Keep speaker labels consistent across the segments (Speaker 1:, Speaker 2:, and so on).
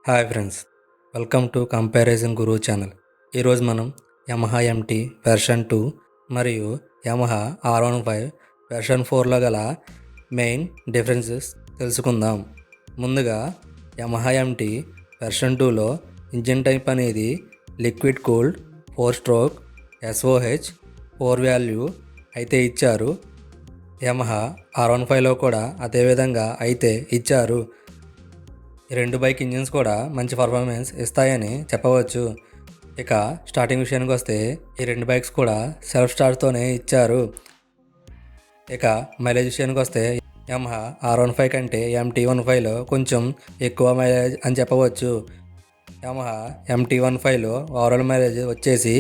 Speaker 1: Hi friends, welcome to comparison Guru channel. ఈరోజు మనం Yamaha empty version 2 మరియు Yamaha R15 version 4లో గల main differences తెలుసుకుందాం. ముందుగా యమహా ఎంటీ వెర్షన్ 2లో ఇంజిన్ టైప్ అనేది liquid cooled 4 stroke SOH 4 value అయితే ఇచ్చారు. యమహా R15లో కూడా అదేవిధంగా అయితే ఇచ్చారు. ఈ రెండు బైక్ ఇంజిన్స్ కూడా మంచి పర్ఫార్మెన్స్ ఇస్తాయని చెప్పవచ్చు. ఇక స్టార్టింగ్ విషయానికి వస్తే ఈ రెండు బైక్స్ కూడా సెల్ఫ్ స్టార్ట్తోనే ఇచ్చారు. ఇక మైలేజ్ విషయానికి వస్తే యమహా R15 కంటే MT15లో కొంచెం ఎక్కువ మైలేజ్ అని చెప్పవచ్చు. యమహా MT15లో ఓవరాల్ మైలేజ్ వచ్చేసి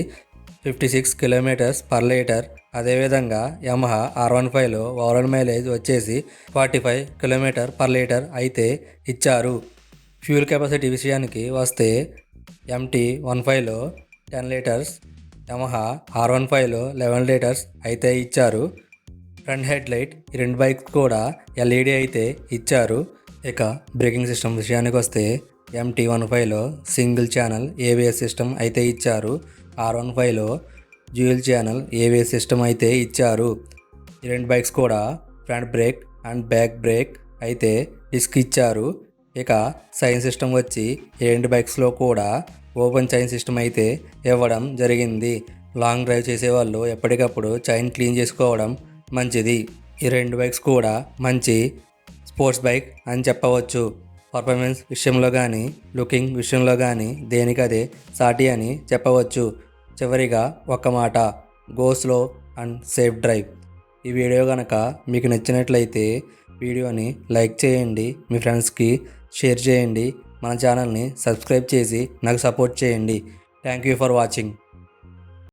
Speaker 1: 56 కిలోమీటర్స్ పర్ లీటర్. అదేవిధంగా యమహా R15లో ఓవరాల్ మైలేజ్ వచ్చేసి 45 కిలోమీటర్ పర్ లీటర్ అయితే ఇచ్చారు. ఫ్యూల్ కెపాసిటీ విషయానికి వస్తే MT15లో 10 లీటర్స్, యమహా R15లో 11 లీటర్స్ అయితే ఇచ్చారు. ఫ్రంట్ హెడ్ లైట్ ఈ రెండు బైక్స్ కూడా LED అయితే ఇచ్చారు. ఇక బ్రేకింగ్ సిస్టమ్ విషయానికి వస్తే MT15లో సింగిల్ ఛానల్ ABS సిస్టమ్ అయితే ఇచ్చారు. R15లో డ్యూయల్ ఛానల్ ABS సిస్టమ్ అయితే ఇచ్చారు. ఈ రెండు బైక్స్ కూడా front brake and back break అయితే డిస్క్ ఇచ్చారు. ఇక చైన్ సిస్టమ్ వచ్చి ఈ రెండు బైక్స్లో కూడా ఓపెన్ చైన్ సిస్టమ్ అయితే ఇవ్వడం జరిగింది. లాంగ్ డ్రైవ్ చేసేవాళ్ళు ఎప్పటికప్పుడు చైన్ క్లీన్ చేసుకోవడం మంచిది. ఈ రెండు బైక్స్ కూడా మంచి స్పోర్ట్స్ బైక్ అని చెప్పవచ్చు. పర్ఫార్మెన్స్ విషయంలో కానీ, లుకింగ్ విషయంలో కానీ దేనికదే సాటి అని చెప్పవచ్చు. చివరిగా ఒక మాట, go slow and safe drive. ఈ వీడియో కనుక మీకు నచ్చినట్లయితే వీడియోని లైక్ చేయండి, మీ ఫ్రెండ్స్కి షేర్ చేయండి, మన ఛానల్ని సబ్స్క్రైబ్ చేసి నాకు సపోర్ట్ చేయండి. Thank you for watching.